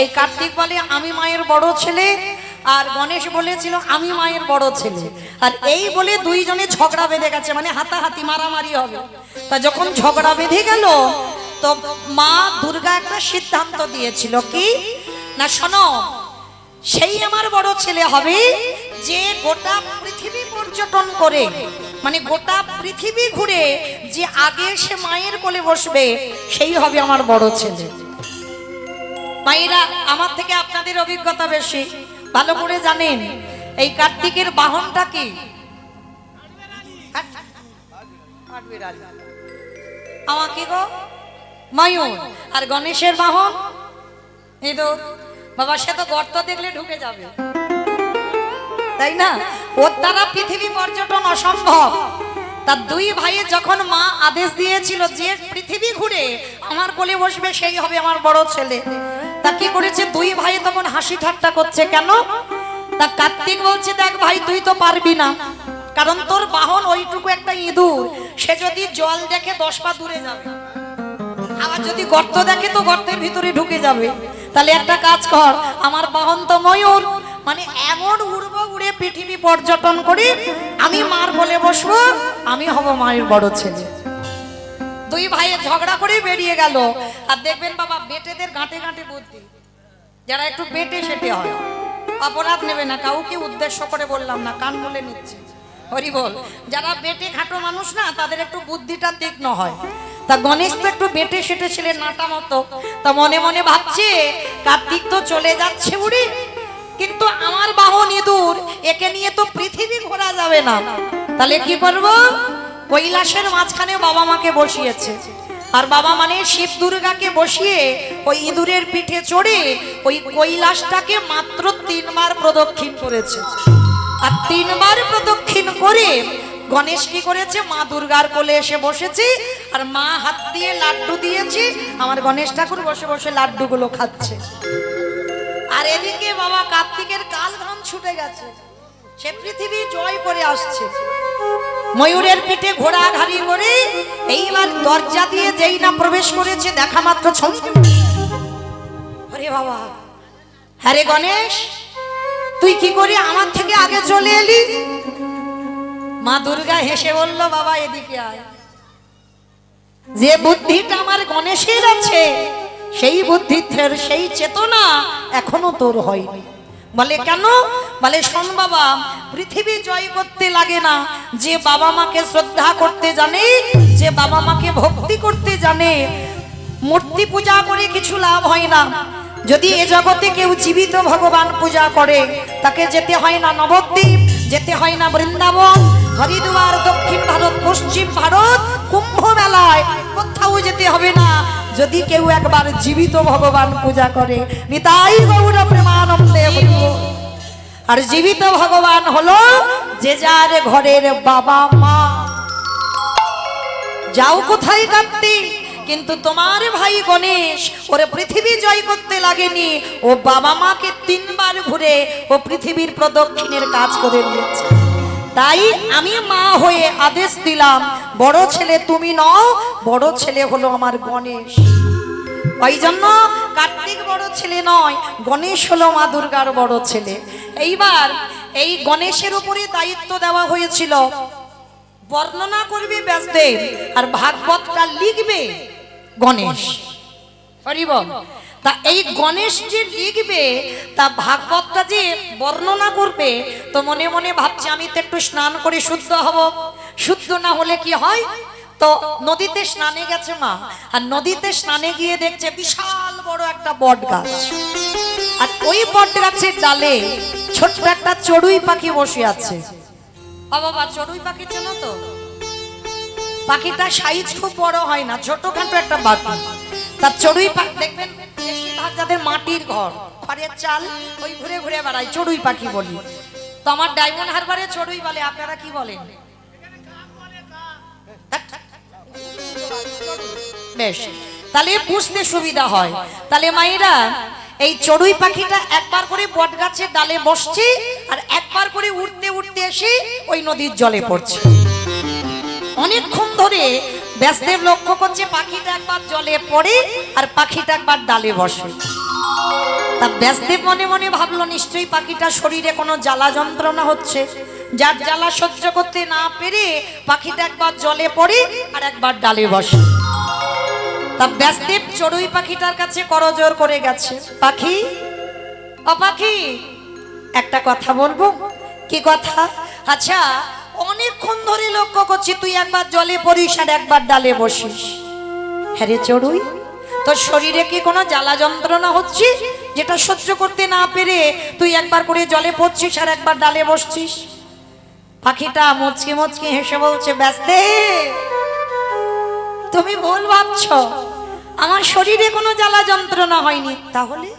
এই কার্তিক বলে আমি মায়ের বড় ছেলে, আর গণেশ বলেছিল আমি মায়ের বড় ছেলে। আর এই বলে দুইজনে ঝগড়া বেঁধে গেছে, মানে হাতাহাতি মারামারি হবে। তা যখন ঝগড়া বেঁধে গেল তো মা দুর্গা একটা সিদ্ধান্ত দিয়েছিল কি না, শোনো, সেই আমার বড় ছেলে হবে যে গোটা পৃথিবী পর্যটন করে, মানে গোটা পৃথিবী ঘুরে যে আগে সে মায়ের কোলে বসবে, সেই হবে আমার বড় ছেলে। মায়েরা, আমার থেকে আপনাদের অভিজ্ঞতা বেশি, ভালো করে জানেন এই কার্তিকের বাহনটা কি? আমাকে গো ময়ূর। আর গণেশের বাহন ইঁদুর। বাবা, সে তো গর্ত দেখলে ঢুকে যাবে, তাই না? ওর দ্বারা পৃথিবী পর্যটন অসম্ভব। তার দুই ভাইয়ে যখন মা আদেশ দিয়েছিল যে পৃথিবী ঘুরে আমার কোলে বসবে সেই হবে আমার বড় ছেলে, তা কি করেছে দুই ভাই তখন হাসি ঠাট্টা করছে। কেন? তা কার্তিক বলছে, দেখ ভাই, তুই তো পারবি না, কারণ তোর বাহন ওইটুকু একটা ইঁদুর, সে যদি জল দেখে 10 পা দূরে যাবে, আবার যদি গর্ত দেখে তো গর্তের ভিতরে ঢুকে যাবে। তাহলে একটা কাজ কর, আমার বাহন তো ময়ূর, মানে এমন উড়বো, উড়ে পৃথিবী পর্যটন করি, আমি মার কোলে বসবো, আমি হব মায়ের বড় ছেলে। দুই ভাইয়ে ঝগড়া করে বেরিয়ে গেল। আর দেখবেন বাবা, বেটেদের গাঁটে গাঁটে বুদ্ধি, যারা একটু বেটে সেটে হয়, অপরাধ নেবে না, কাউকে উদ্দেশ্য করে বললাম না, কান বলে নিচ্ছে, হরি বল। যারা বেটে খাটো মানুষ না, তাদের একটু বুদ্ধিটা তীক্ষ্ণ হয়। তা গণেশ তো একটু বেটে সেটে ছিলেন, নাটা মতো। তা মনে মনে ভাবছে, কার্তিক তো চলে যাচ্ছে উড়ে, কিন্তু আমার বাহন ইঁদুর, একে নিয়ে তো পৃথিবী ঘোরা যাবে না। তাহলে কি করব? কৈলাসের মাঝখানে বাবা মাকে বসিয়েছে, আর বাবা মানে শিব দুর্গাকে বসিয়ে ওই ইঁদুরের পিঠে চড়ে ওই কৈলাসটাকে মাত্র 3 বার প্রদক্ষিণ করেছে। আর 3 বার প্রদক্ষিণ করে গণেশ কি করেছে? মা দুর্গার কোলে এসে বসেছে, আর মা হাত দিয়ে লাড্ডু দিয়েছে, আমার গণেশ ঠাকুর বসে বসে লাড্ডুগুলো খাচ্ছে। আর এদিকে বাবা কার্তিকের কাল ঘাম ছুটে গেছে, সে পৃথিবী জয় করে আসছে, ময়ূরের পিঠে ঘোড়া ঘাড়ি করে। এইবার দরজা দিয়ে যেই না প্রবেশ করেছে, দেখা মাত্র ছম, আরে বাবা, হ্যাঁ রে গণেশ, তুই কি করে আমার থেকে আগে চলে এলি? মা দুর্গা হেসে বলল, বাবা এদিকে আয়, যে বুদ্ধিটা আমার গণেশের আছে, সেই বুদ্ধির সেই চেতনা এখনো তোর হয়নি। বলে কেন? বলে শোন বাবা, পৃথিবী জয় করতে লাগে না, যে বাবা মাকে শ্রদ্ধা করতে জানে, যে বাবা মাকে ভক্তি করতে জানে, মূর্তি পূজা করে কিছু লাভ হয় না। যদি এ জগতে কেউ জীবিত ভগবান পূজা করে, তাকে যেতে হয় না নবদ্বীপ, যেতে হয় না বৃন্দাবন, হরিদ্বার, দক্ষিণ ভারত, পশ্চিম ভারত, কুম্ভ মেলায়, কোথাও যেতে হবে না। যদি কেউ একবার জীবিত ভগবান পূজা করে, নিতাই গৌর প্রেমানন্দে বলব। আর জীবিত ভগবান হলো যে যার ঘরের বাবা মা। যাও কোথায় কার্তিক, কিন্তু তোমার ভাই গণেশ ওরে পৃথিবী জয় করতে লাগেনি, ও বাবা মাকে 3 বার ঘুরে ও পৃথিবীর প্রদক্ষিণের কাজ করে নিয়েছে। তাই আমি মা হয়ে আদেশ দিলাম, বড় ছেলে তুমি নও, বড় ছেলে হলো আমার গণেশ। ওই জন্য কার্তিক বড় ছেলে নয়, গণেশ হলো মা দুর্গার বড় ছেলে। এইবার এই গণেশের উপরে দায়িত্ব দেওয়া হয়েছিল, বর্ণনা করবে ব্যাসদেব, আর ভাগবতটা লিখবে গণেশ, হরি বল। তা এই গণেশ যে লিখবে, তা ভাগবতটা যে বর্ণনা করবে, তো মনে মনে ভাবছে আমি তো একটু স্নান করে শুদ্ধ হব, শুদ্ধ না হলে কি হয়? তো নদীতে স্নানে গেছে মা, আর নদীতে স্নানে গিয়ে দেখছে বিশাল বড় একটা বট গাছ, আর ওই বট গাছের ডালে ছোট্ট একটা চড়ুই পাখি বসে আছে। বাবা, চড়ুই পাখি চেনো তো? পাখিটা সাইজ খুব বড় হয় না, ছোটখাটো একটা পাখি। তার চড়ুই পাখি দেখবেন, বেশিরভাগ যাদের মাটির ঘর, খড়ের চাল, ওই ঘুরে ঘুরে বেড়ায়, চড়ুই পাখি বলি। তো আমার ডায়মন্ড হারবারে চড়ুই বলে, আপনারা কি বলেন? বেশ, তাহলে বুঝতে সুবিধা হয়। তাহলে মায়েরা, এই চড়ুই পাখিটা একবার করে বট গাছের ডালে বসছে, আর একবার করে উড়তে উড়তে এসে ওই নদীর জলে পড়ছে। অনেকক্ষণ ধরে ব্যাসদেব লক্ষ্য করছে, পাখিটা একবার জলে পড়ে আর পাখিটা একবার ডালে বসে। তা ব্যাসদেব মনে মনে ভাবলো নিশ্চয়ই পাখিটা শরীরে কোনো জ্বালা যন্ত্রণা হচ্ছে, যার জ্বালা সহ্য করতে না পেরে পাখিটা একবার জলে পড়ে আর একবার ডালে বসে। তা ব্যাসদেব চড়ুই পাখিটার কাছে করজোড় করে গেছে, পাখি ও পাখি একটা কথা বলবো। কি কথা? আচ্ছা অনেকক্ষণ ধরে লক্ষ্য করছি তুই একবার জলে পড়িস আর একবার ডালে বসিস। হ্যাঁ রে চড়ুই, তোর শরীরে কি কোনো জ্বালা যন্ত্রণা হচ্ছে যেটা সহ্য করতে না পেরে তুই একবার করে জলে পড়ছিস আর একবার ডালে বসছিস? পাখিটা মুচকি মুচকি হেসে বলছে, ব্যাসদেব তুমি ভুল ভাবছো, আমার শরীরে কোনো জ্বালা যন্ত্রণা হয়নি। তাহলে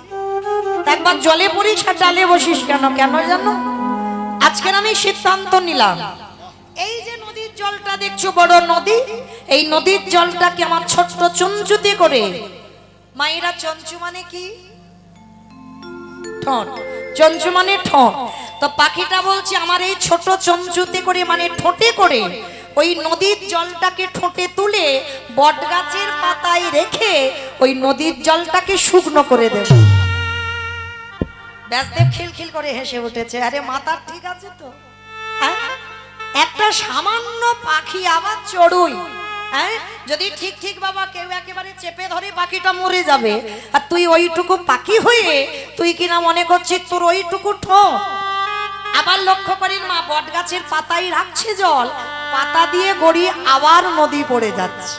একবার জলে পড়িস আর ডালে বসিস কেন? কেন জানো? আজকের আমি সিদ্ধান্ত নিলাম, এই যে নদীর জলটা দেখছো বড় নদী, এই নদীর জলটাকে আমার ছোট্ট চঞ্চুতে করে, মায়েরা চঞ্চু মানে কি? ঠোঁট। চঞ্চু মানে ঠোঁট। তো পাখিটা বলছে আমার এই ছোট চঞ্চুতে করে মানে ঠোঁটে করে ওই নদীর জলটাকে ঠোঁটে তুলে বট গাছের পাতায় রেখে ওই নদীর জলটাকে শুকনো করে দেব। ব্যাসদেব খিলখিল করে হেসে উঠেছে, আরে মাথা ঠিক আছে তো? একটা সামান্য পাখি আবার চড়ুই, হ্যাঁ যদি ঠিক ঠিক বাবা কেউ একেবারে চেপে ধরে পাখিটা মরে যাবে, আর তুই ওইটুকু পাখি হয়ে তুই কিনা মনে করছিস তোর ওইটুকু ঠোঁট। আবার লক্ষ্য করিস মা বট গাছের পাতায় রাখছে জল, পাতা দিয়ে গড়িয়ে আবার নদী পড়ে যাচ্ছে।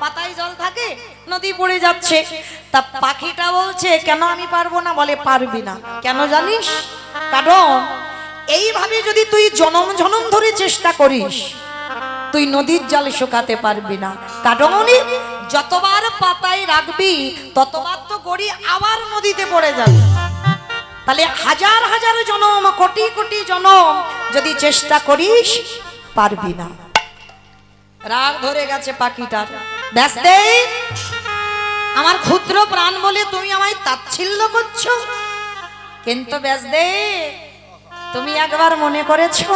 পাতায় জল থাকে, নদী পড়ে যাচ্ছে। তা পাখিটা বলছে কেন আমি পারবো না? বলে পারবি না কেন জানিস? কারণ এইভাবে যদি তুই জনম জনম ধরে চেষ্টা করিস তুই নদীর জল শুকাতে পারবি না। কারণ যতবার পাতায় রাখবি ততবার তো গড়ি আবার নদীতে পড়ে যাবে। তাহলে হাজার হাজার জনম কোটি কোটি জনম যদি চেষ্টা করিস পারবি না। রাগ ধরে গেছে পাখিটার। ব্যাসদেব আমার ক্ষুদ্র প্রাণ বলে তুমি আমায় তাচ্ছিল্য করছো, কিন্তু ব্যাসদেব তুমি একবার মনে করেছো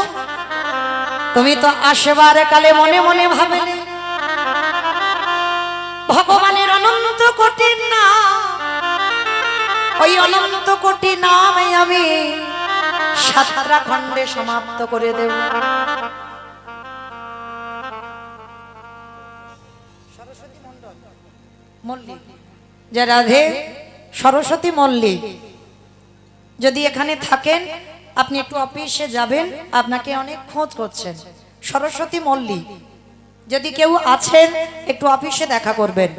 তুমি তো আসবার কালে মনে মনে ভাবলে ভগবানের অনন্ত কোটি নাম, ওই অনন্ত কোটি নামে আমি 7টা খণ্ডে সমাপ্ত করে দেব। সরস্বতী মল্লিক যে রাধে সরস্বতী মল্লিক যদি এখানে থাকেন আপনি একটু অফিসে যাবেন, আপনাকে অনেক খোঁজ করছেন। সরস্বতী মল্লিক যদি কেউ আছেন একটু অফিসে দেখা করবেন।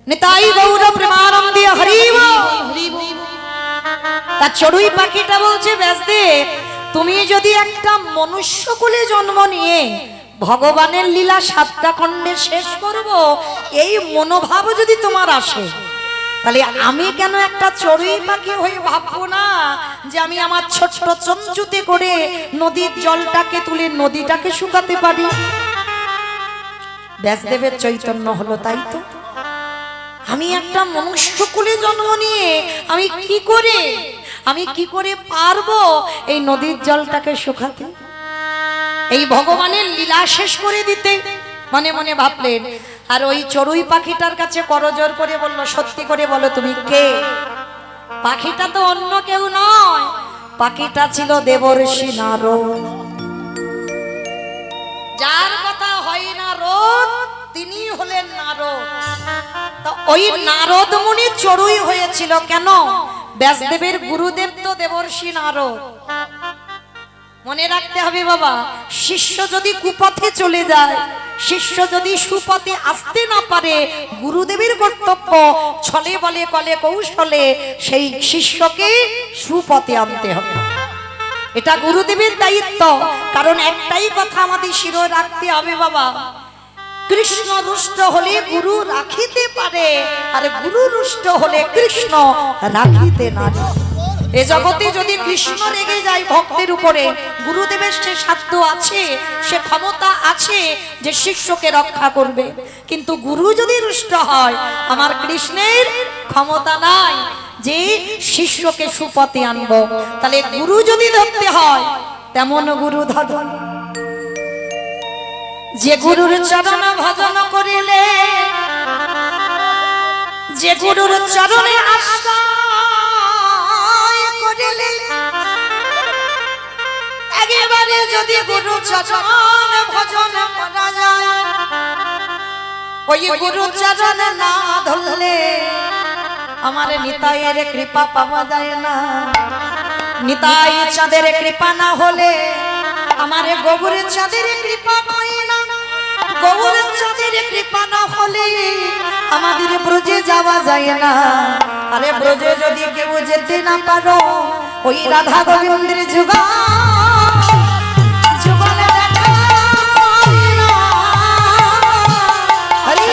নিতাই গৌর প্রেমানন্দে হরি বল। তার চড়ুই পাখিটা বলছে ব্যাসদেব তুমি যদি একটা মনুষ্য কুলে জন্ম নিয়ে ভগবানের লীলা 7টা খণ্ডে শেষ করব এই মনোভাব যদি তোমার আসে, তাহলে আমি কেন একটা চড়ুই পাখি হয়ে ভাববো না যে আমি আমার ছোট্ট চঞ্চুতে করে নদীর জলটাকে তুলে নদীটাকে শুকাতে পারি? ব্যাসদেবের চৈতন্য হলো তাই তো। আমি একটা মনুষ্য কুলে জন্ম নিয়ে আমি কি করে পারবো এই নদীর জলটাকে শুকাতে, এই ভগবানের লীলা শেষ করে দিতে? মনে মনে ভাবলেন। আর ওই চড়ুই পাখিটার কাছে করজোড় করে বলল, সত্যি করে বলো তুমি কে? পাখিটা তো অন্য কেউ নয়, পাখিটা ছিল দেবর্ষি নারদ। যার কথা হয় না রোদ তিনি হলেন নারদ। তো ওই নারদ মুনি চড়ুই হয়েছিল কেন? ব্যাসদেবের গুরুদেব তো দেবর্ষি নারদ। মনে রাখতে হবে বাবা, শিষ্য যদি কুপথে চলে যায়, শিষ্য যদি সুপথে আসতে না পারে, গুরুদেবের কর্তব্য ছলে বলে কলে কৌশলে সেই শিষ্যকে সুপথে আনতে হবে। এটা গুরুদেবের দায়িত্ব। কারণ একটাই কথা আমাদের শিরোয় রাখতে হবে বাবা, কৃষ্ণ রুষ্ট হলে গুরু রাখিতে পারে, আর গুরু রুষ্ট হলে কৃষ্ণ রাখিতে না পারে। এ জগতে যদি কৃষ্ণ রেগে যায় ভক্তের উপরে, গুরুদেবের সে সাধ্য আছে, সে ক্ষমতা আছে যে শিষ্যকে রক্ষা করবে। কিন্তু গুরু যদি রুষ্ট হয়, আমার কৃষ্ণের ক্ষমতা নাই যে শিষ্যকে সুপথে আনবো। তাহলে গুরু যদি ধরতে হয় তেমন গুরু ধর, যে গুরুর চরণ ভজন করিলে, যে গুরুর চরণে আস্থা যদি গুরু চরণ ভজন করা যায়, ওই গুরু চরণ না ধরলে আমার নিতাইয়ের কৃপা পাওয়া যায় না। নিতাই চাঁদের কৃপা না হলে আমার গৌর চাঁদের কৃপা হয় না। গৌর চাঁদের কৃপা না হলে আমাদের ব্রজে যাওয়া যায় না। আরে ব্রজে যদি কেউ যেতে না পারো, ওই রাধা গোবিন্দের যুগা যুগলে দেখা হয় না। হরি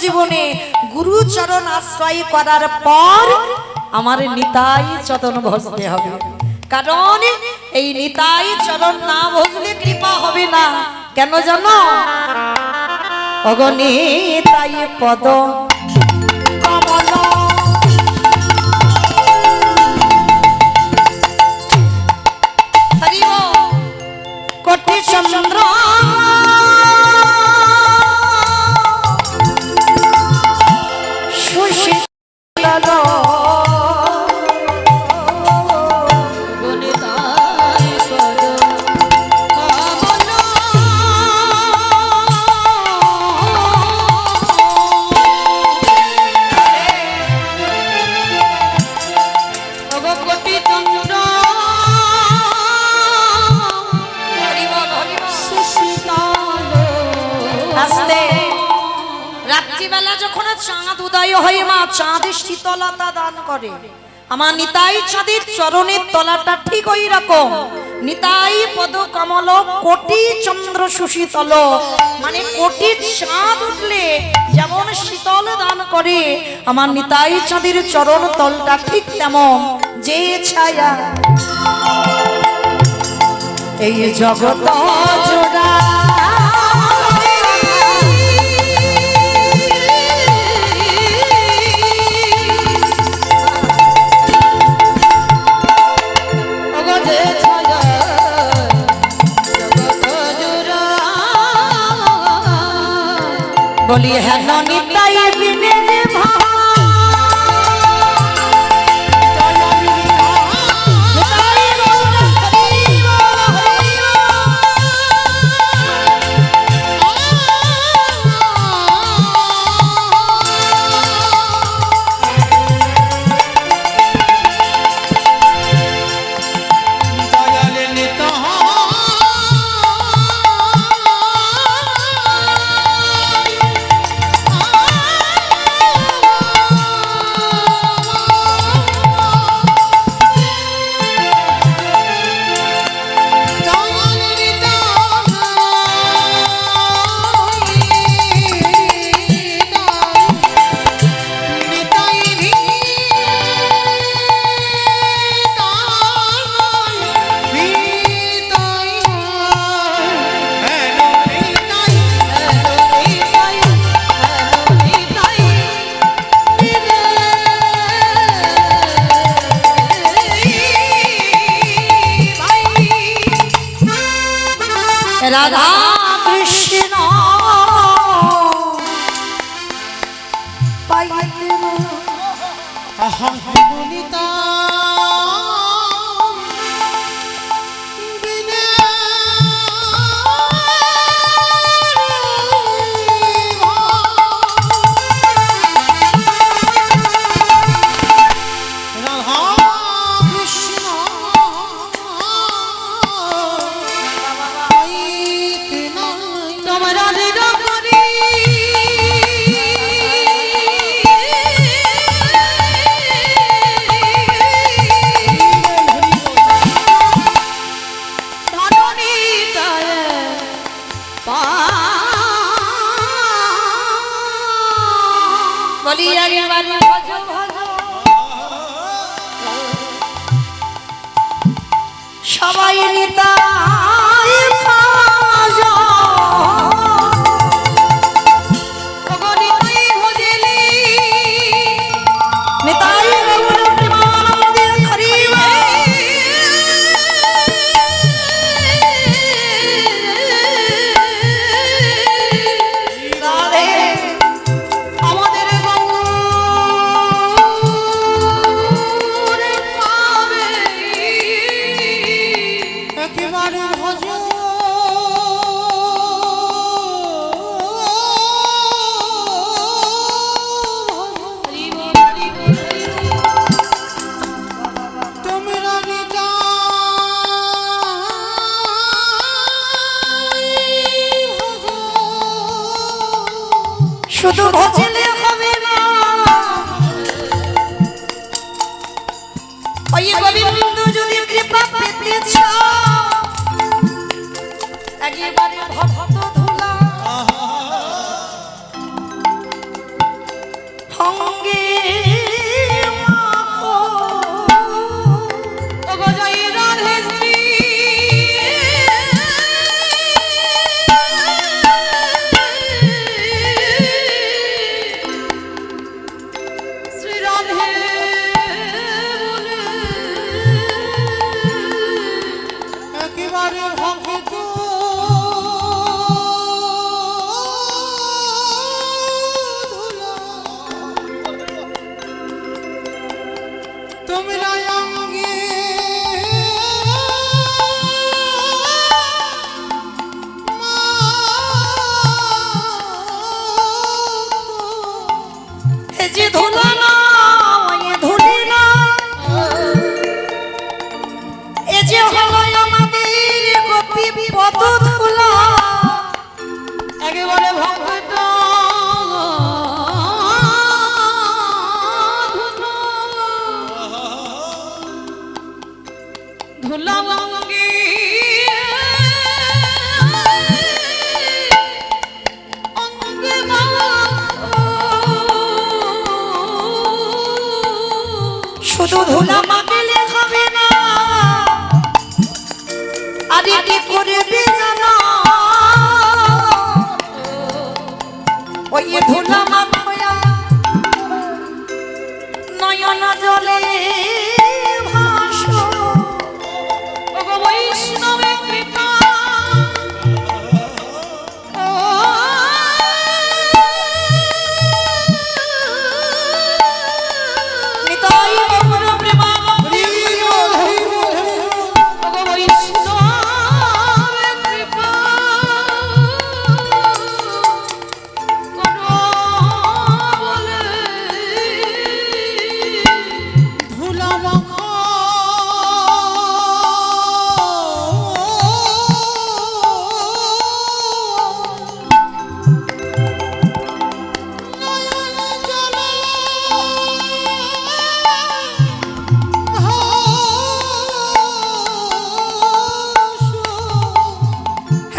জীবনে গুরু চরণ আশ্রয় করার পর আমার নিতাই চরণ ভজতে হবে। কারণ এই নিতাই চরণ না ভজলে কৃপা হবে না। কেন জানো? অগণিতাই পদ কমল কোটি চন্দ্র চাঁদ উদয় হয়ে মা চাঁদের শীতলতা দান করে। আমার নিতাই চাঁদের চরণের তলাটা ঠিক ওই রকম। নিতাই পদ কমল কোটি চন্দ্র সুশীতল, মানে কোটি চাঁদ উঠলে যেমন শীতল দান করে, আমার নিতাই চাঁদের চরণ তলটা ঠিক তেমন। যে ছায়া এই জগৎ জোড়া বলি হ্যাঁ নিতাই বিনে রাধা কৃষ্ণ পাইতে নিতা বলি একবার ভজো ভজো সবাই নিতাই ভজো ওগো নিতাই ভজিলি নিতাই গৌর প্রেমানন্দে হরিবে রাধে আমাদের গৌর পাবে একেবারে ভজো শুধু ভজলে হবে না ওই গোবিন্দ যদি কৃপা পেতে চাও একেবারে ভক্ত ধুলা সঙ্গে মাখো ওগো জয় রাধে শ্রী যে ধুলা না এ ধুলি না এ যে হলো আমাদের গোপী পদ ধুলা একেবারে ভক্ত ধুলা লঙ্গি শুধু ধুলা মাগলে হবে না আরে কি করবে জানো ওই ধুলা মাগয়া নয়ন জলে ভাসো ওগো বৈষ্ণবে কৃপা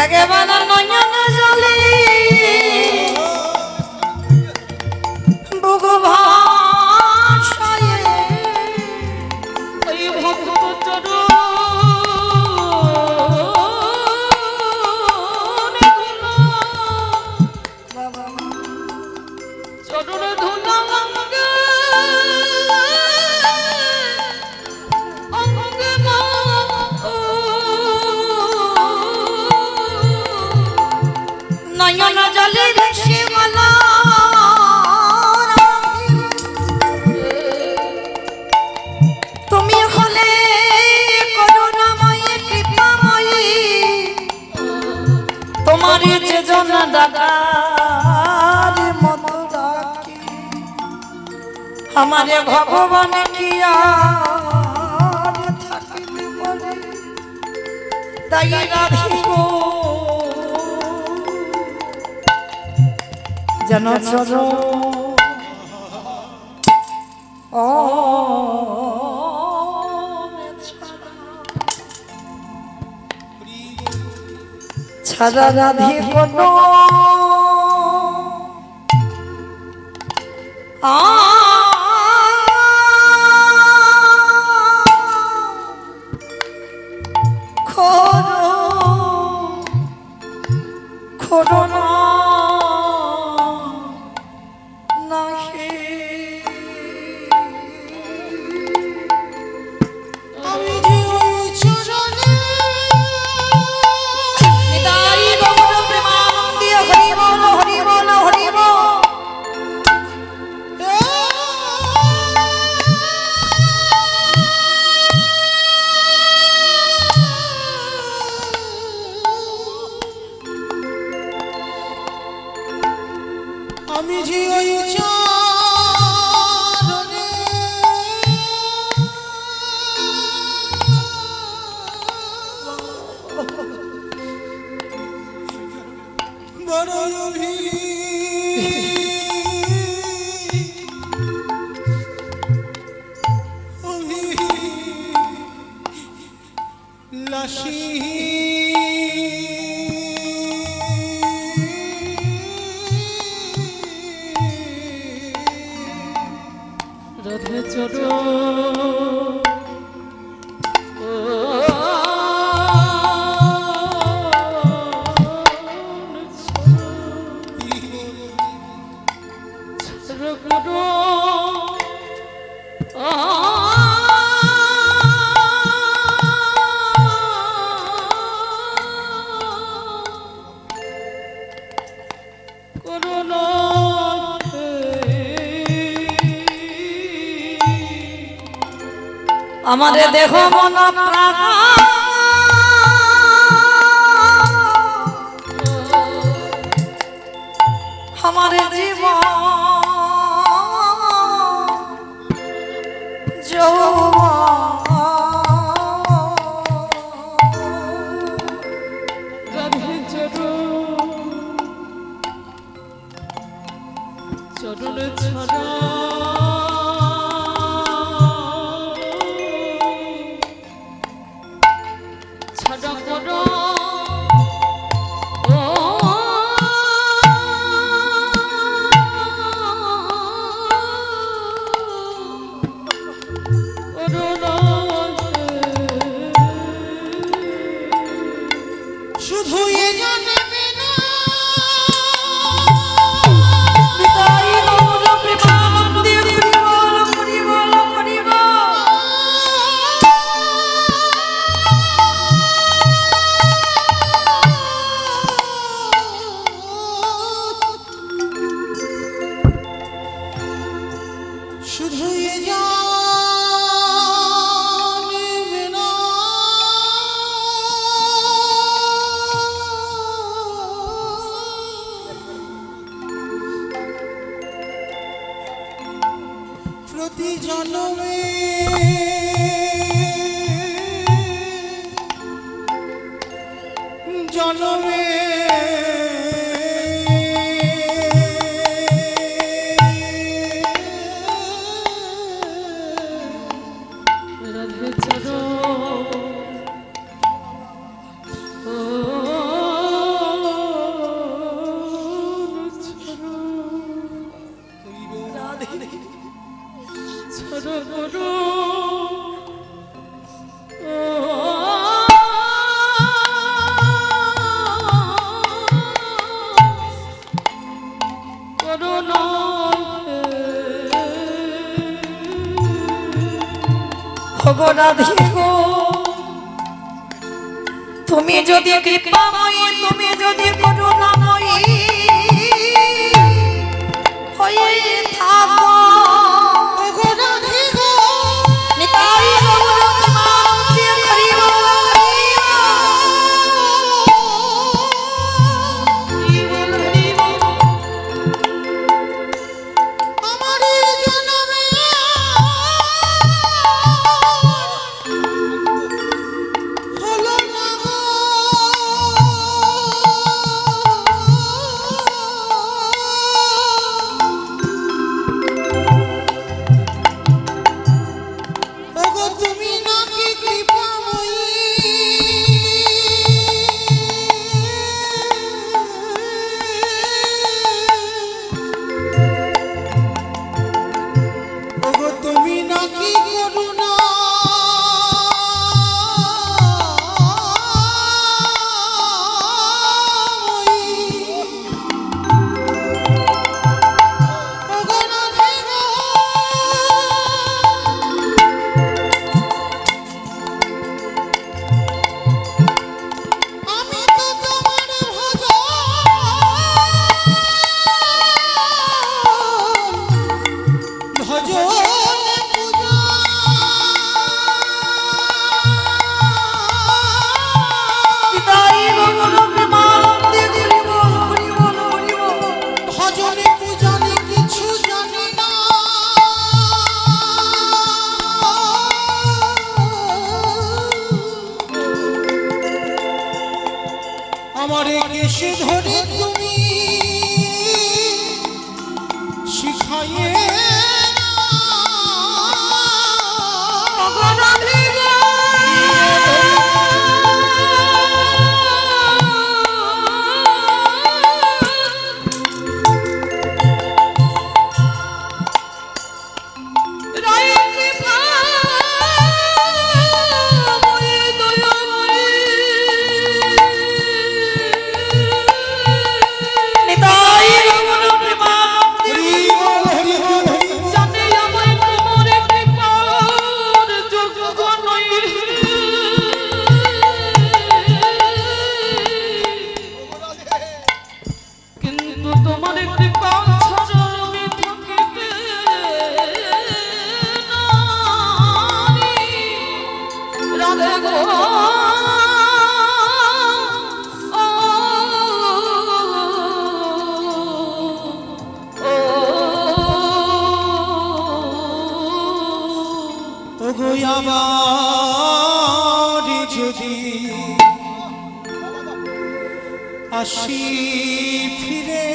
একেবারে নয়ন জলে বুক ভাসায় ওই ভক্ত চরণ ধুলা অঙ্গে অঙ্গে মা নয়ন জলে ভেসে বলা তুমি হলে করুণাময়ী কৃপাময়ী তোমার যে জন ডাকার মতো ডাকি আমারে ভগবান কি আর থাকিতে পারে তাই রাধিব জন চর ও ছাড়া রাধে কোন আমি যে ওই চরণে বড় অভিলাষী রাধে চরণ আমারে দেহ মন প্রাণ আমারে জীবন চরণ ছড়া ছড়া করো শুধু এ জানবে না শুধু এ জানবে না প্রতি জন্মে জন্মে রাধে চরণ ছড়া করো গো রাধে গো তুমি যদি কৃপাময়ী তুমি যদি করুণাময়ী হয়ে থাকো গো রাধে গো নিতাই গৌর প্রেমানন্দে হরি বল হরি বল হরি বল আমার জন্মে হলো না গো আসি ফিরে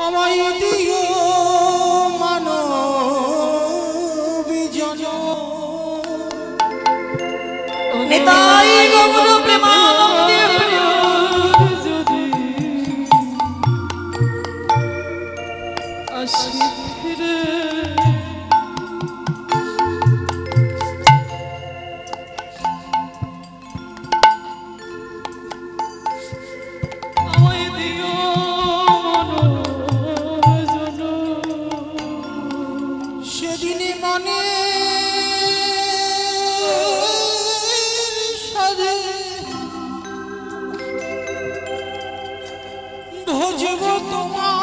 আমায় দিও মানবী জনম নিতাই গৌর প্রেমানন্দে যদি আসি ফিরে আমায় দিও মনোজন সেদিনে মনে সাধে ভজব তোমার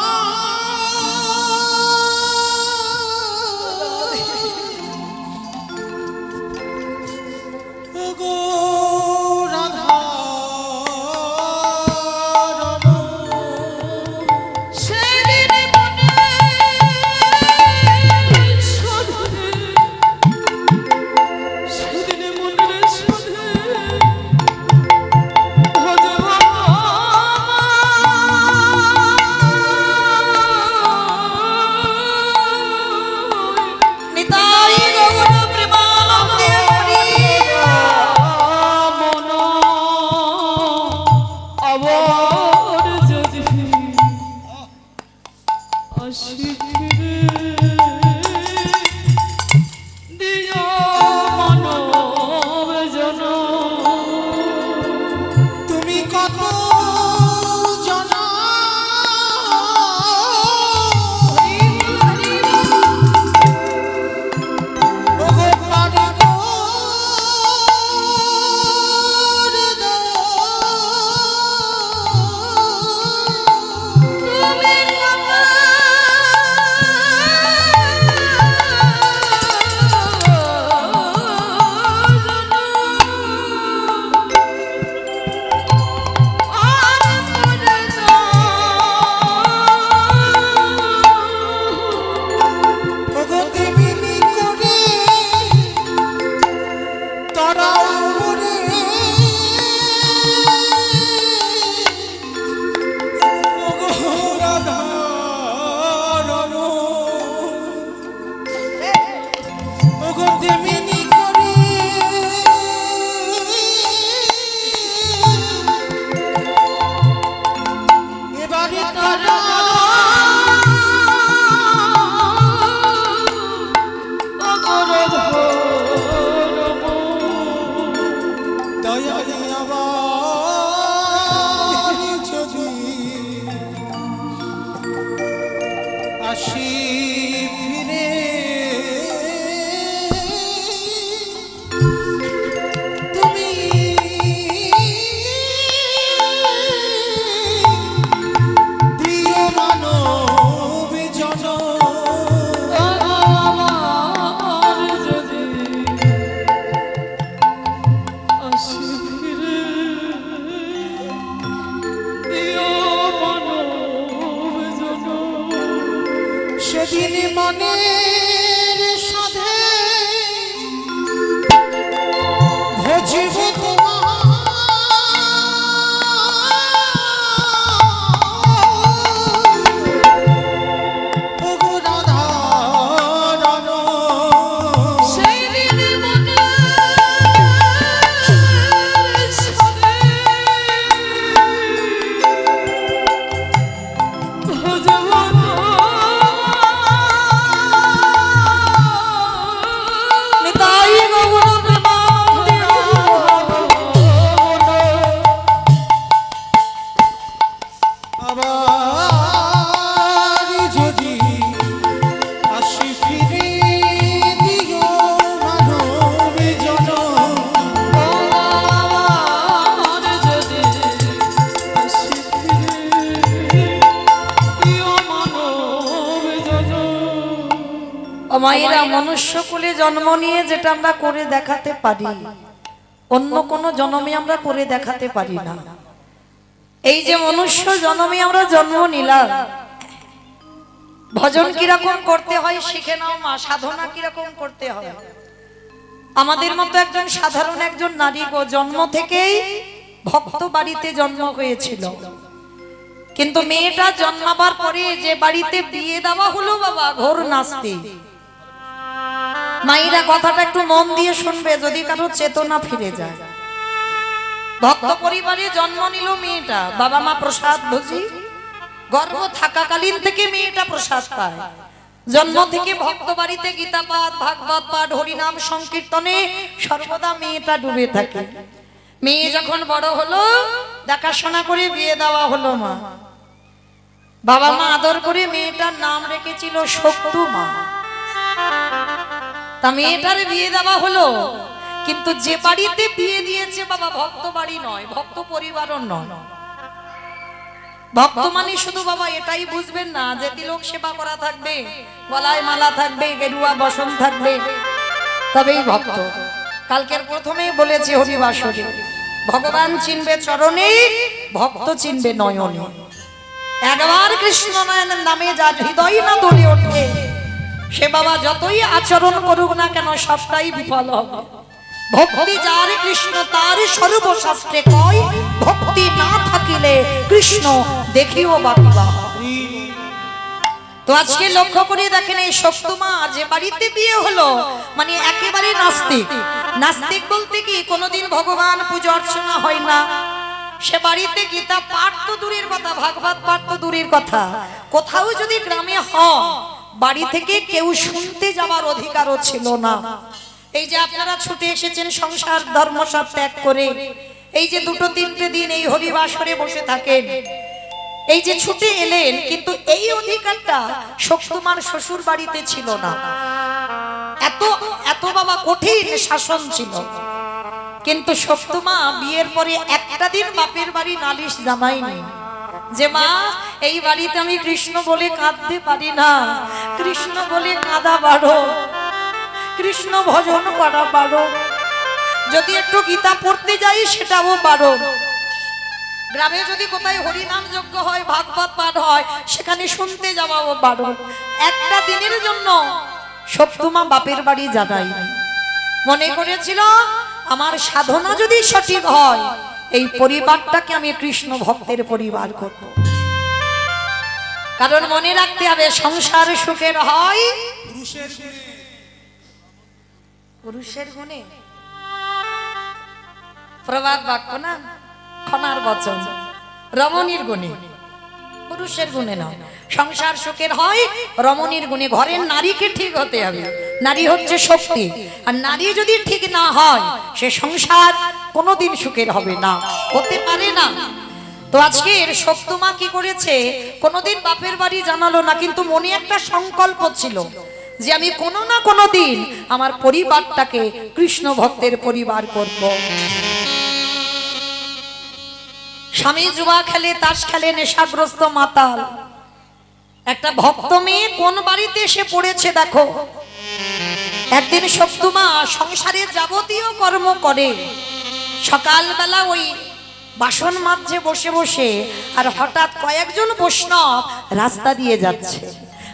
ওগো রাধা সেদিন মনে শোধে সেদিন মনে শোধে ভজবা নিতাই গৌর প্রেমানন্দে মন আবার যদি আসি ফিরে দিও মানব জন তুমি কত জানা ওগো পারি গো রে দাও। ওগো তেমনি করে তরাও মোরে ওগো রাধা রমণ ওগো তেমনি করে এবারে তারা দয়ালি আবার যদি আসি ফিরে তুমি প্রিয় মানব জনম আমার যদি আসি ফিরে দিও মানব জন সেদিন মনের সাধে ভজিব তোমার ওগো রাধা রমণ সেই দিন মনে সাধে ভজব নিতাই গৌর প্রেমানন্দে আবার যদি আসি ফিরে দিও মানব জনম আমার যদি আসি ফিরে দিও মানব জন মায়েরা মনুষ্য কুলে জন্ম নিয়ে যেটা আমরা করে দেখাতে পারি অন্য কোনো জন্মে আমরা করে দেখাতে পারি না। এই যে মনুষ্য জন্মে আমরা জন্ম নিলাম, ভজন কিরকম করতে হয় শিখে নাও মা, সাধনা কিরকম করতে হয়। আমাদের মতো একজন সাধারণ একজন নারী গো, জন্ম থেকেই ভক্ত বাড়িতে জন্ম হয়েছিল, কিন্তু মেয়েটা জন্মাবার পরে যে বাড়িতে বিয়ে দেওয়া হলো বাবা, ঘোর নাস্তিক। মায়েরা কথাটা একটু মন দিয়ে শুনবে, যদি কারো চেতনা ফিরে যায়। ভক্ত পরিবারে জন্ম নিল মেয়েটা, বাবা মা প্রসাদ ভোজি, গর্ভ থাকাকালীন থেকে মেয়েটা প্রসাদ পায়। জন্ম থেকে ভক্ত বাড়িতে গীতা পাঠ, ভাগবত পাঠ, হরিনাম সংকীর্তনে সর্বদা মেয়েটা ডুবে থাকে। মেয়ে যখন বড় হলো, দেখাশোনা করে বিয়ে দেওয়া হলো মা। বাবা মা আদর করে মেয়েটার নাম রেখেছিল শক্তুমা। তা মেয়েটার বিয়ে দেওয়া হলো, কিন্তু যে বাড়িতে বিয়ে দিয়েছে বাবা, ভক্ত বাড়ি নয়, ভক্ত পরিবারও নয়। ভক্ত মানে শুধু বাবা এটাই বুঝবেন না যে তিলক সেবা করা থাকবে, গলায় মালা থাকবে, গেরুয়া বসন থাকবে, তবেই ভক্ত। কালকের প্রথমেই বলেছি হরিবাসরে, ভগবান চিনবে চরণে, ভক্ত চিনবে নয়নে। একবার কৃষ্ণ নয়নের নামে যার হৃদয় না দলে ওঠে, সে বাবা যতই আচরণ করুক না কেন, সবটাই বিফল হবে। ভক্তি যার কৃষ্ণ তার সর্বশাস্ত্রে কয়, ভক্তি না থাকিলে কৃষ্ণ দেখিও বাকিবা। তো আজকে লক্ষ্য করে দেখেন, এই শক্তুমা যে বাড়িতে বিয়ে হলো, মানে একেবারে নাস্তিক। নাস্তিক বলতে কি, কোনোদিন ভগবান পূজা অর্চনা হয় না। সে বাড়িতে গীতা পাঠ তো দূরের কথা, ভাগবত পাঠ তো দূরের কথা, কোথাও যদি গ্রামে হয়, বাড়ি থেকে কেউ শুনতে যাওয়ার অধিকারও ছিল না। এই যে আপনারা ছুটে এসেছেন সংসার ধর্ম সব ত্যাগ করে, এই যে দুটো তিনটে দিন এই হরিবাসরে বসে থাকেন, এই যে ছুটে এলেন, কিন্তু এই অধিকারটা শক্তুমার শ্বশুর বাড়িতে ছিল না। এত এত বাবা কঠিন শাসন ছিল। কিন্তু শক্তুমা বিয়ের পরে একটা দিন বাপের বাড়ি নালিশ জানায়নি যে মা, এই বাড়িতে আমি কৃষ্ণ বলে কাঁদতে পারি না, কৃষ্ণ বলে কাঁদা বাড়ো, কৃষ্ণ ভজন করা বাড়ো, যদি একটু গীতা পড়তে যাই সেটাও বাড়ো, গ্রামে যদি কোথায় হরিনাম যজ্ঞ হয়, ভাগবত পাঠ হয়, সেখানে শুনতে যাওয়াও বাড়ো। একটা দিনের জন্য শক্তুমা বাপের বাড়ি যায়নি। মনে করেছিল আমার সাধনা যদি সঠিক হয়, এই পরিবারটাকে আমি কৃষ্ণ ভক্তের পরিবার করব। কারণ মনে রাখতে হবে, সংসার সুখের হয় পুরুষের গুণে। প্রবাদ বাক্য না, খনার বচন, রমণীর গুণে, পুরুষের গুণে নয়। সংসার সুখের হয় রমণীর গুণে। ঘরের নারীকে ঠিক হতে হবে, নারী হচ্ছে শক্তি, আর নারী যদি ঠিক না হয়, সে সংসার কোনোদিন সুখের হবে না, হতে পারে না। তো আজকের শক্তুমা কি করেছে, কোনোদিন বাপের বাড়ি জানালো না, কিন্তু মনে একটা সংকল্প ছিল যে আমি কোনো না কোনো দিন আমার পরিবারটাকে কৃষ্ণ ভক্তের পরিবার করব। স্বামী জুয়া খেলে, তাস খেলে, নেশাগ্রস্ত মাতাল। একটা ভক্ত মেয়ে কোন বাড়িতে এসে পড়েছে দেখো। একদিন শক্তুমা সংসারের যাবতীয় কর্ম করে, সকালবেলা ওই বাসন মাজছে বসে বসে, আর হঠাৎ কয়েকজন বৈষ্ণব রাস্তা দিয়ে যাচ্ছে,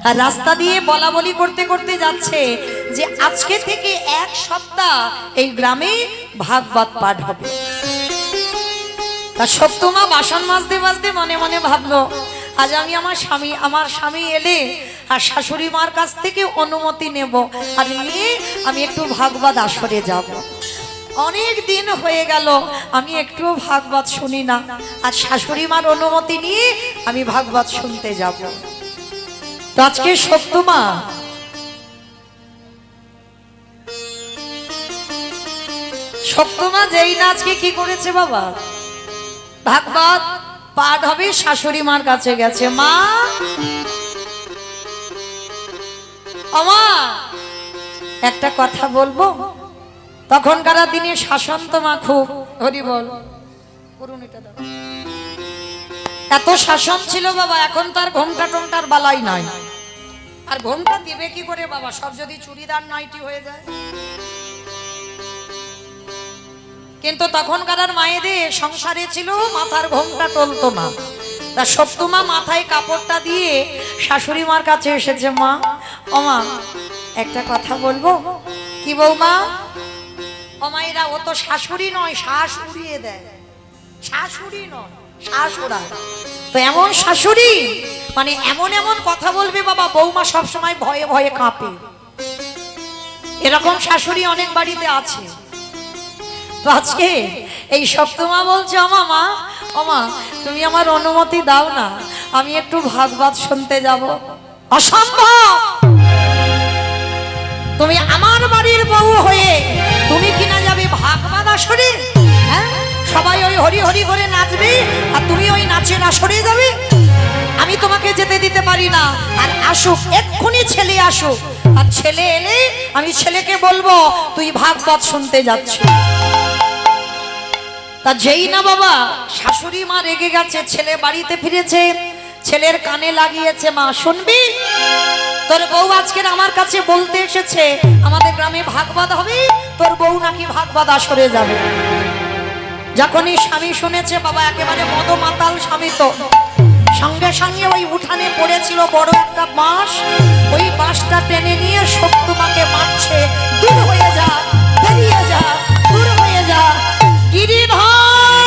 আর রাস্তা দিয়ে বলা বলি করতে করতে যাচ্ছে যে আজকে থেকে এক সপ্তাহ এই গ্রামে ভাগবত পাঠ হবে। তা শক্তুমা বাসন মাজতে মাজতে মনে মনে ভাবলো, আজ আমি আমার স্বামী এলে আর শাশুড়ি মার কাছ থেকে অনুমতি নেব, আর নিয়ে আমি একটু ভাগবত আসরে যাব। অনেক দিন হয়ে গেল আমি একটু ভাগবত শুনি না, আর শাশুড়ি মার অনুমতি নিয়ে আমি ভাগবত শুনতে যাব। তো আজকে শক্তুমা যেই না আজকে কি করেছে বাবা, ভাগবত পাঠ হবে, শাশুড়ি মার কাছে গেছে। মা, আমা একটা কথা বলবো। তখনকার দিনে শাসন তো মা খুব, হরি বল, এত শাসন ছিল বাবা। এখন তার ঘোমটা টোমটার বালাই নাই, আর ঘোমটা দিবে কি করে বাবা, সব যদি চুড়িদার নাইটি হয়ে যায়। কিন্তু তখনকার মায়েদের সংসারে ছিল মাথার ঘোমটা টলতো না। তা শক্তুমা মাথায় কাপড়টা দিয়ে শাশুড়ি মার কাছে এসেছে। মা, ও মা একটা কথা বলবো। কি বৌমা? ও মায়েরা, ও তো শাশুড়ি নয়, শ্বাস উড়িয়ে দেয়। শাশুড়ি নয়, শ্বাস ওড়ায়। তো এমন শাশুড়ি মানে এমন এমন কথা বলবে বাবা, বৌমা সবসময় ভয়ে ভয়ে কাঁপে। এরকম শাশুড়ি অনেক বাড়িতে আছে। তো আজকে এই সপ্তমা বলছে, মা তুমি আমার অনুমতি দাও না, আমি একটু ভাগবত শুনতে যাব। অসম্ভব! তুমি আমার বাড়ির বউ হয়ে তুমি কিনা যাবে ভাগবত আসরে? হ্যাঁ, সবাই ওই হরি হরি করে নাচবে আর তুমি ওই নাচের আসরে যাবে? আমি তোমাকে যেতে দিতে পারি না। আর আসুক, এক্ষুনি ছেলে আসুক, আর ছেলে এলে আমি ছেলেকে বলবো তুই ভাগবত শুনতে যাচ্ছিস। তা যেই না বাবা শাশুড়ি মা রেগে গেছে, ছেলে বাড়িতে ফিরেছে, ছেলের কানে লাগিয়েছে, মা শুনবি, তোর বউ আজকের আমার কাছে বলতে এসেছে আমাদের গ্রামে ভাগবত হবে, তোর বউ নাকি ভাগবত আসরে যাবে। যখনই স্বামী শুনেছে বাবা, একেবারে মদমাতাল স্বামী, তো সঙ্গে সঙ্গে ওই উঠানে পড়েছিল বড় একটা বাঁশ, ওই বাঁশটা টেনে নিয়ে সত্যমাকে মারছে, দূর হয়ে যা, বেরিয়ে যা, দূর হয়ে যা। গিরিধর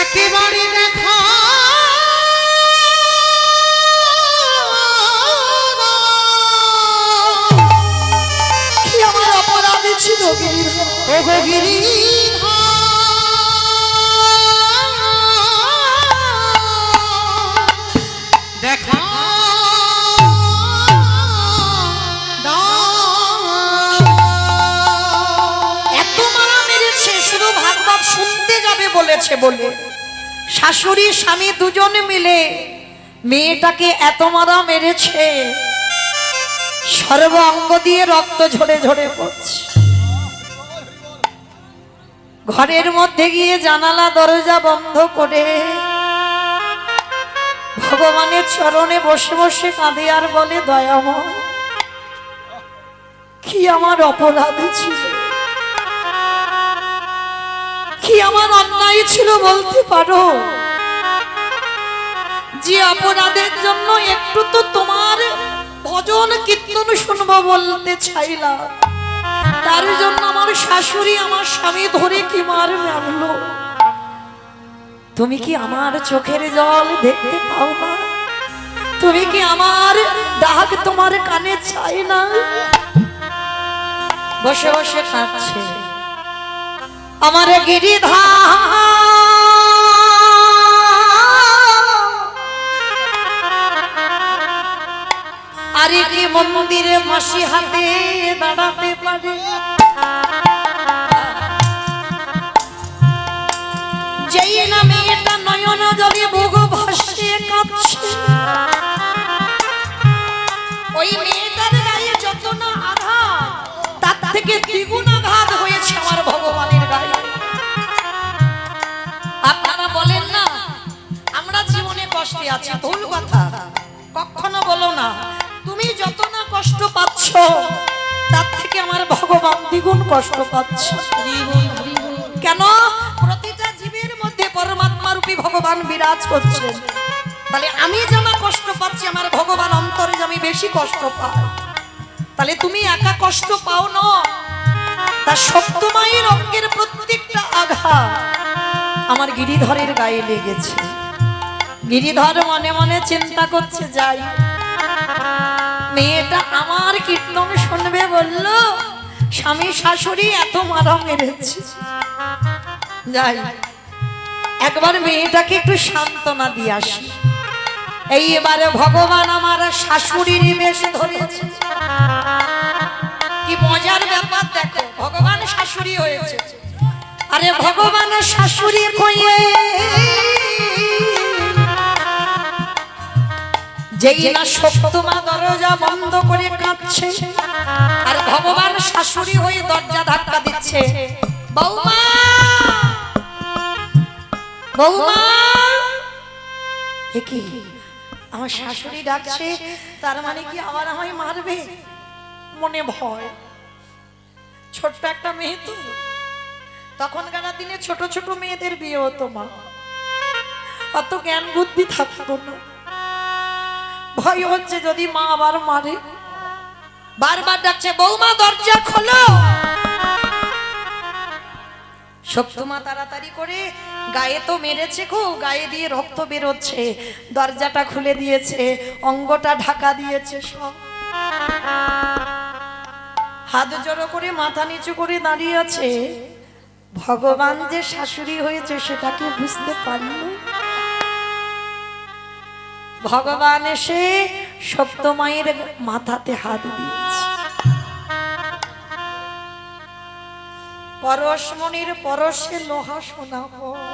একেবারে দেখা কি আমার অপরাধ ছিল গিরিধর? ও গো গিরিধর, দেখা এত মারা মেরেছে শুধু ভাগবত শুনতে যাবে বলেছে বলে। শাশুড়ি স্বামী দুজনে মিলে মেয়েটাকে এত মারা মেরেছে, সর্ব অঙ্গ দিয়ে রক্ত ঝরে ঝরে পড়ছে। ঘরের মধ্যে গিয়ে জানালা দরজা বন্ধ করে ভগবানের চরণে বসে বসে কাঁদে আর বলে, দয়াময়, কি আমার অপরাধ ছিল, কি আমার অন্যায় ছিল বলতে পারো? যে অপরাধের জন্য একটু তো তোমার ভজন কীর্তন শুনবো বলতে চাইলাম, তার জন্য আমার শাশুড়ি আমার স্বামী ধরে কি মার মারলো। তুমি কি আমার চোখের জল দেখতে পাও না? তুমি কি আমার ডাক তোমার কানে চাই না? বসে বসে কাঁদছে আমার গিরিধর। আরে কি মন্দিরে মাসি হাতে দাঁড়াতে পারে? যেই না মেয়েটা নয়ন জলে বুক ভাসিয়ে কাঁদছে, ওই মেয়েটার গায়ে যত না আঘাত, তার থেকে দ্বিগুণ আঘাত হয়েছে আমার ভগবানের গায়ে। আপনারা বলেন না আমরা জীবনে কষ্টে আছি, ভুল কথা, কখনো বলো না। তুমি যত না কষ্ট পাচ্ছ, তার থেকে আমার ভগবান দ্বিগুণ কষ্ট পাচ্ছে। কেন? প্রতিটা জীবের মধ্যে পরমাত্মা রূপী ভগবান বিরাজ করছেন। তাহলে আমি যেন কষ্ট পাচ্ছি, আমার ভগবান অন্তরে আমি বেশি কষ্ট পাই। তাহলে তুমি একা কষ্ট পাও না, তার সপ্তমায়ের অঙ্গের প্রত্যেকটা আঘাত আমার গিরিধরের গায়ে লেগেছে। গিরিধর মনে মনে চিন্তা করছে, যাই মেয়েটা আমার কীর্তন শুনবে বলল, স্বামী শাশুড়ি এত মারা মেরেছে, যাই একবার মেয়েটাকে একটু সান্ত্বনা দিয়ে আসি। এই এবারে ভগবান আমার শাশুড়ির বেশ ধরেছে। কি মজার ব্যাপার দেখো, ভগবান শাশুড়ি হয়েছে। আরে ভগবান শাশুড়ি কইয়ে যেই না সপ্তমা দরজা বন্ধ করে কাঁদছে, আর ভগবান শাশুড়ি হয়ে দরজা ধাক্কা দিচ্ছে, বৌমা বৌমা। কি আমার শাশুড়ি ডাকছে, তার মানে কি আবার আমায় মারবে? মনে ভয়, ছোট্ট একটা মেয়ে তো, তখনকার দিনে ছোট ছোট মেয়েদের বিয়ে হতো মা, অত জ্ঞান বুদ্ধি থাকতো না। ভয় হচ্ছে যদি মা আবার মারে, বারবার ডাকছে বৌমা দরজা খোলো। শক্তমা তাড়াতাড়ি করে, গায়ে তো মেরেছে খুব, গায়ে দিয়ে রক্ত বেরোচ্ছে, দরজাটা খুলে দিয়েছে, অঙ্গটা ঢাকা দিয়েছে সব। হাত জড়ো করে মাথা নিচু করে দাঁড়িয়ে আছে। ভগবান যে শাশুড়ি হয়েছে সেটাকে বুঝতে পারল। ভগবান এসে সপ্তমায়ের মাথাতে হাত দিয়েছে। পরশমণির পরশে লোহা সোনা হয়।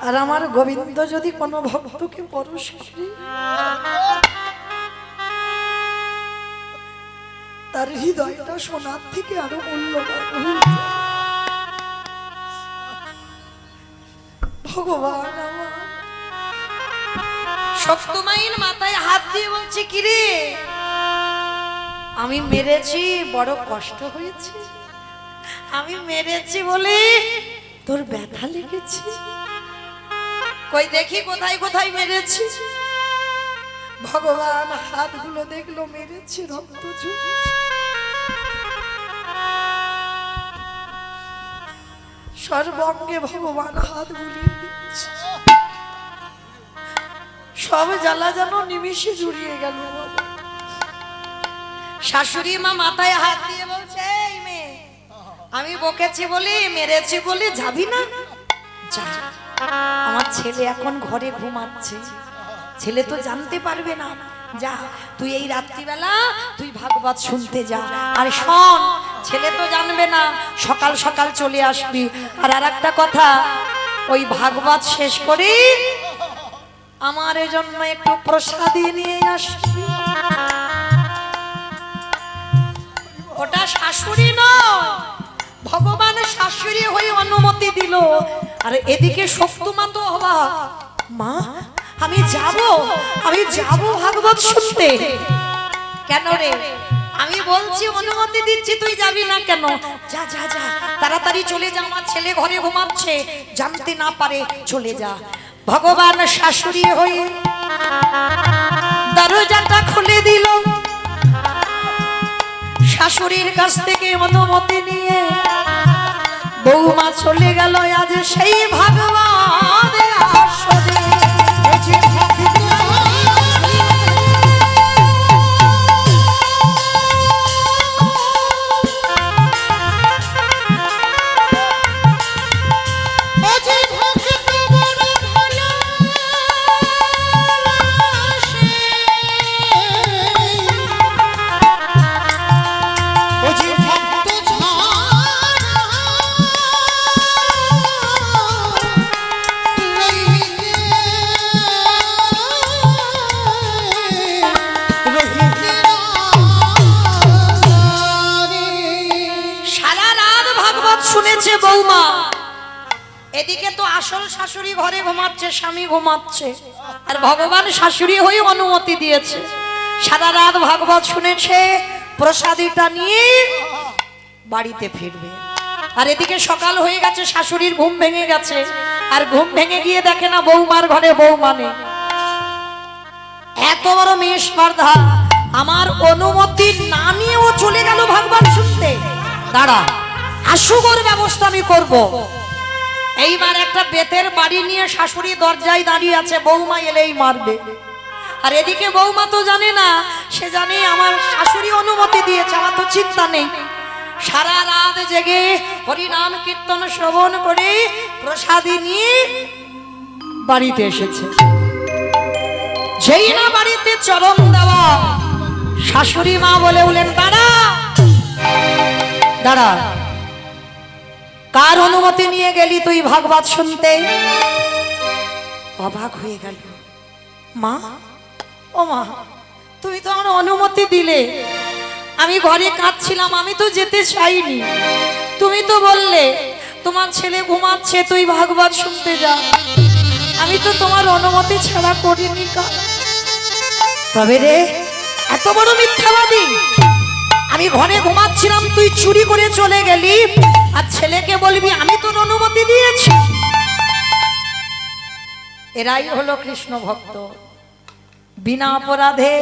আর আমার গোবিন্দ যদি কোনো ভক্তকে পরশ করে, তার হৃদয়টা সোনার থেকে আরো মূল্যবান হয়ে যায়। ভগবান আমার শক্তমায়ের মাথায় হাত দিয়ে বলছে, কিরে আমি মেরেছি, বড় কষ্ট হয়েছে, আমি মেরেছি বলে তোর ব্যথা লেগেছে, কই দেখি কোথায় কোথায় মেরেছি। ভগবান হাতগুলো দেখলো, মেরেছি, রক্ত ঝরছে। সর্বঙ্গে ভগবান হাত বুলিয়ে দিচ্ছে, সব জ্বালা যেন নিমিষে জুড়িয়ে গেল। শাশুড়ি মা মাথায় হাত দিয়ে বলছে, এই মেয়ে, আমি বকেছি বলি, মেরেছি বলি যাবি না? যা, আমার ছেলে এখন ঘরে ঘুমাচ্ছে, ছেলে তো জানতে পারবে না, যা তুই এই রাত্রিবেলা তুই ভাগবত শুনতে যা। আর শোন, ছেলে তো জানবে না, সকাল সকাল চলে আসবি। আর আরেকটা কথা, ওই ভাগবত শেষ করে আমার জন্য একটু প্রসাদী নিয়ে আসবি। ওটা শাশুড়ি নয়, ভগবান শাশুড়ি হয়ে অনুমতি দিল। আর এদিকে শক্তমা তো অবাক, মা আমি যাব ভাগবত শুনতে। কেন রে? আমি বলছি অনুমতি দিচ্ছি, তুই যাবি না কেন? যা যা যা, তাড়াতাড়ি চলে যা, আমার ছেলে ঘরে ঘুমাচ্ছে, জানতে না পারে, চলে যা। ভগবান শাশুড়ি হয়ে দরজাটা খুলে দিল। শাশুড়ির কাছ থেকে অনুমতি নিয়ে বৌমা চলে গেল আজ সেই ভাগবত আসরে। শুনেছে বৌমা, এদিকে তো আসল শাশুড়ি ঘরে ঘুমাচ্ছে, স্বামী ঘুমাচ্ছে, আর ভগবান শাশুড়ি হয়ে অনুমতি দিয়েছে। সারা রাত ভাগবত শুনেছে, প্রসাদীটা নিয়ে বাড়িতে ফিরবে। আর এদিকে সকাল হয়ে গেছে, শাশুড়ির ঘুম ভেঙে গেছে, আর ঘুম ভেঙে গিয়ে দেখে না বৌমার ঘরে বৌমা নেই। এত বড় মেয়ে স্পর্ধা, আমার অনুমতি না নিয়েও চলে গেল ভাগবত শুনতে। দাঁড়া, আসুগর ব্যবস্থা আমি করব। এইবার একটা বেতের বাড়ি নিয়ে শাশুড়ি দরজায় দাঁড়িয়ে আছে, বৌমা এলেই মারবে। আর এদিকে বৌমা তো জানে না, সে জানে আমার শাশুড়ি অনুমতি দিয়েছে, আমার তো চিন্তা নেই। সারা রাত জেগে হরিনাম কীর্তন শ্রবণ করে প্রসাদী নিয়ে বাড়িতে এসেছে। যেই না বাড়িতে চরণ দেওয়া, শাশুড়ি মা বলে উঠলেন, দাঁড়া দাঁড়া, কার অনুমতি নিয়ে গেলি তুই ভাগবত শুনতে? অবাক হয়ে গেল, মা, ও মা, তুমি তো আমার অনুমতি দিলে, আমি ঘরে কাঁদছিলাম, আমি তো যেতে চাইনি, তুমি তো বললে তোমার ছেলে ঘুমাচ্ছে, তুই ভাগবত শুনতে যা, আমি তো তোমার অনুমতি ছাড়া করিনি। তবে রে, এত বড় মিথ্যাবাদী, আমি ঘরে ঘুমাচ্ছিলাম, তুই চুরি করে চলে গেলি, আর ছেলেকে বলবি আমি তোর অনুমতি দিয়েছি। এরাই হলো কৃষ্ণ ভক্ত। বিনা অপরাধে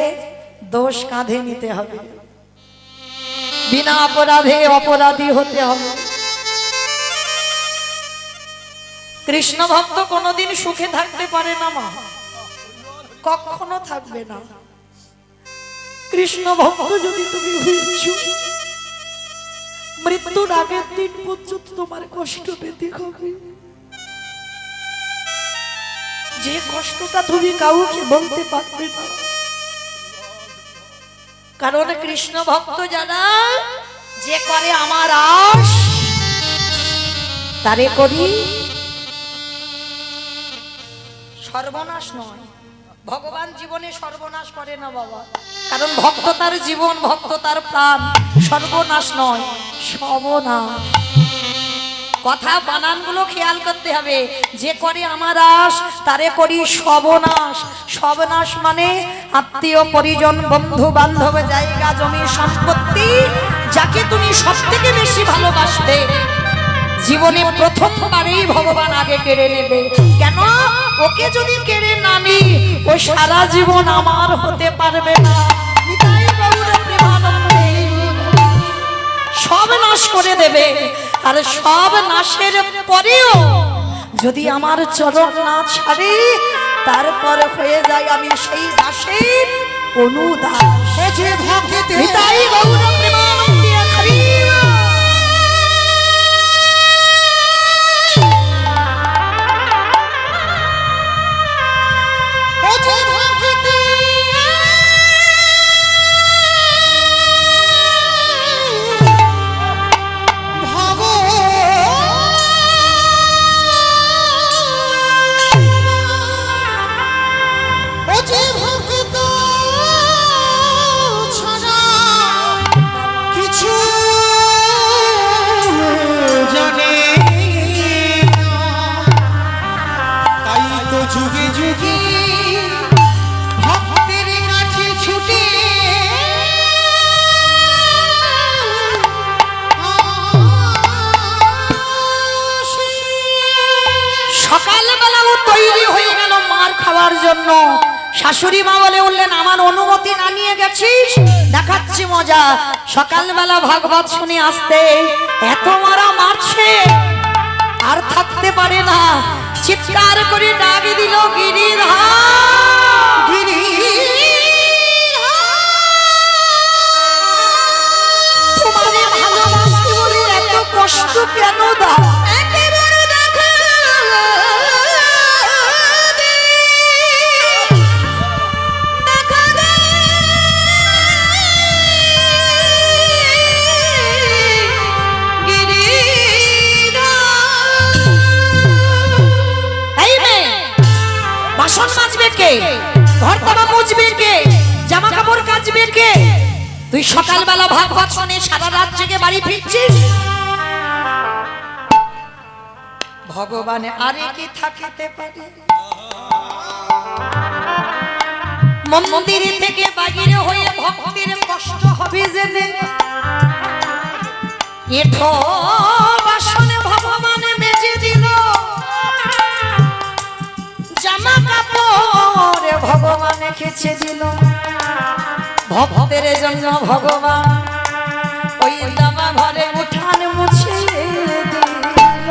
দোষ কাঁধে নিতে হবে, বিনা অপরাধে অপরাধী হতে হবে। কৃষ্ণ ভক্ত কোনোদিন সুখে থাকতে পারে না মা, কখনো থাকবে না। কৃষ্ণ ভক্ত যদি তুমি হয়েছ, মৃত্যুর আগের দিন পর্যন্ত তোমার কষ্ট পেতে হবে। যে কষ্টটা তুমি কাউকে বলতে পারবে না। কারণ কৃষ্ণ ভক্ত যারা, যে করে আমার আশ তারে করি সর্বনাশ নয়। ভগবান জীবনে সর্বনাশ করে না বাবা, কারণ ভক্ত তার জীবন, ভক্ত তার প্রাণ। সর্বনাশ নয়, সর্বনাশ। কথা বানানগুলো খেয়াল করতে হবে। যে করে আমার আশ তারে করি সর্বনাশ। সর্বনাশ মানে আত্মীয় পরিজন, বন্ধু বান্ধব, জায়গা জমি সম্পত্তি, যাকে তুমি সব থেকে বেশি ভালোবাসতে, জীবনে প্রথমবারেই ভগবান আগে কেড়ে নেবে। কেন? ওকে যদি কেড়ে না নি, ও সারা জীবন আমার হতে পারবে না। নিতাই গৌর প্রেমানন্দে সব নাশ করে দেবে। আর সব নাশের পরেও যদি আমার চরণ না ছাড়ে, তারপর হয়ে যায় আমি সেই দাসের অনুদাস। নিতাই গৌর প্রেমানন্দে হরি। যুগে যুগে ভক্তের কাছে ছুটে সকালবেলা ও তৈরি হয়ে গেল মার খাওয়ার জন্য। শাশুড়ি মা বলে উঠলেন, আমার অনুমতি না নিয়ে গেছিস, দেখাচ্ছি মজা। সকালবেলা ভাগবত শুনে আসতে এত মারা মারছে, আর থাকতে পারে না, চিৎকার করে ডাক দিল, গিরিধার তোমারে ভালোবাসি বলে এত কষ্ট কেন দাও? বাসন মাজবে কে? ঘর তাবা মুছবে কে? জামা কাপড় কাচবে কে? তুই সকালবেলা ভাগবত শুনে সারা রাত জেগে বাড়ি ফিরছিস। ভগবান আরে কি থাকিতে পারে? মন্দির থেকে বাহিরে হয়ে ভক্তির কষ্ট হবে জেনে, এঠো বাসনে ভগবান মেজে দিল, জামা কাপড় ভগবান খেছে দিল। ভক্তের জন্য ভগবান ওই জামা ঘরে উঠান মুছে দিল।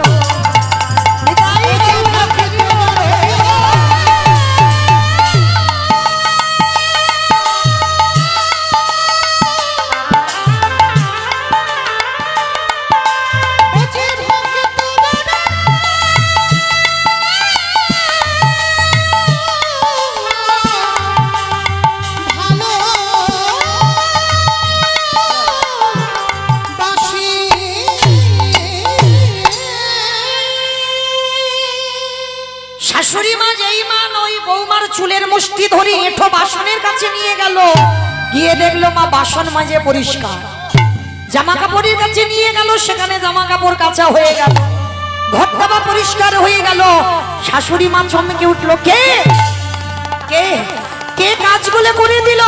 শাশুড়ি মা যেই মা ওই বৌমার চুলের মুষ্টি ধরে এঁঠো বাসনের কাছে নিয়ে গেল, গিয়ে দেখলো মা বাসন মাজে পরিষ্কার। জামা কাপড়ের কাছে নিয়ে গেল, সেখানে জামা কাপড় কাঁচা হয়ে গেল, ঘরটা পরিষ্কার হয়ে গেল। শাশুড়ি মা চমকে উঠলো, কে কে কে কাজগুলো করে দিল?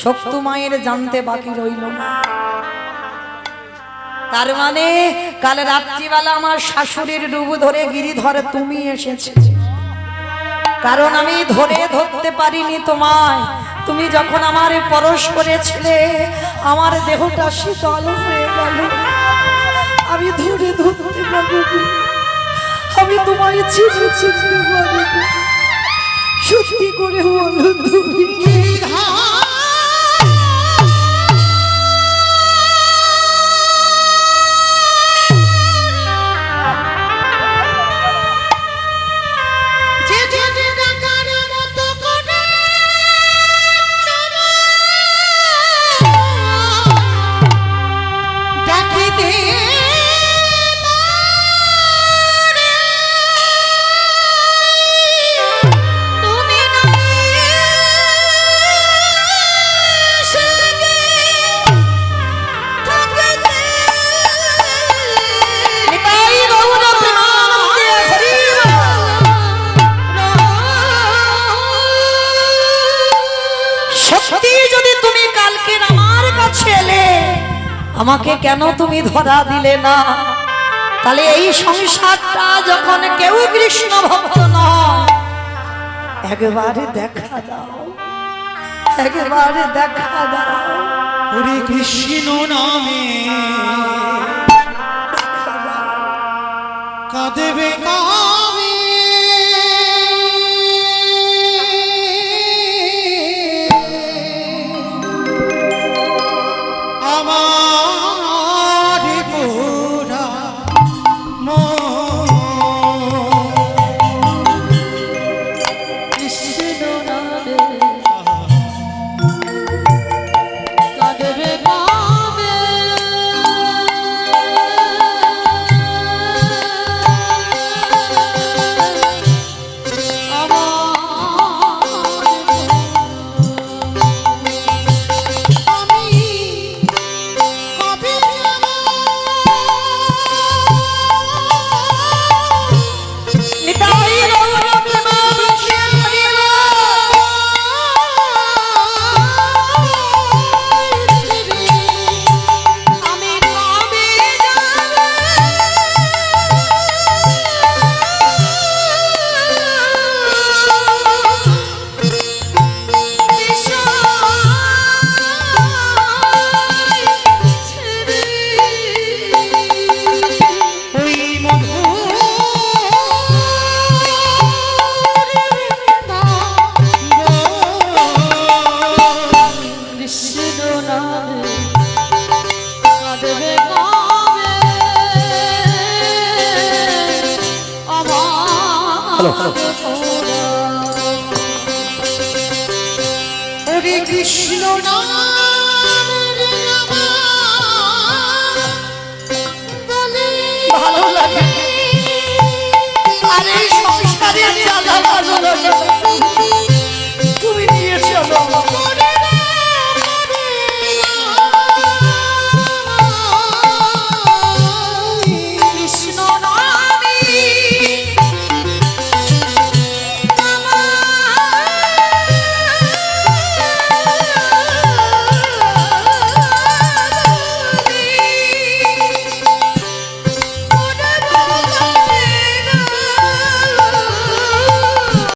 শক্তু মায়ের জানতে বাকি রইল না। তার মানে কাল রাত্রিবেলা আমার শাশুড়ির রূপ ধরে গিরিধর তুমি এসেছে, কারণ আমি ধরতে পারিনি তোমায়। তুমি যখন আমার পরশ করেছিলে আমার দেহটা শীতল হয়ে গেল, আমি ধরতে পারিনি, আমি তোমায় চিনতে পারিনি। সত্যি করে বলো তুমি আমাকে কেন তুমি ধরা দিলে না? তাহলে এই সংসারটা যখন কেউ কৃষ্ণ ভক্ত নয়, একবারে দেখা দাও, একবারে দেখা দাও। ওরে কৃষ্ণ নামে কাঁদেবে কামে, আমার পোড়া মন কৃষ্ণ নামে কাঁদবে কামে, ওরে কৃষ্ণ নামের আমার বলে ভালো লাগে, আর এই সংসারের জ্বালা ভালো লাগে।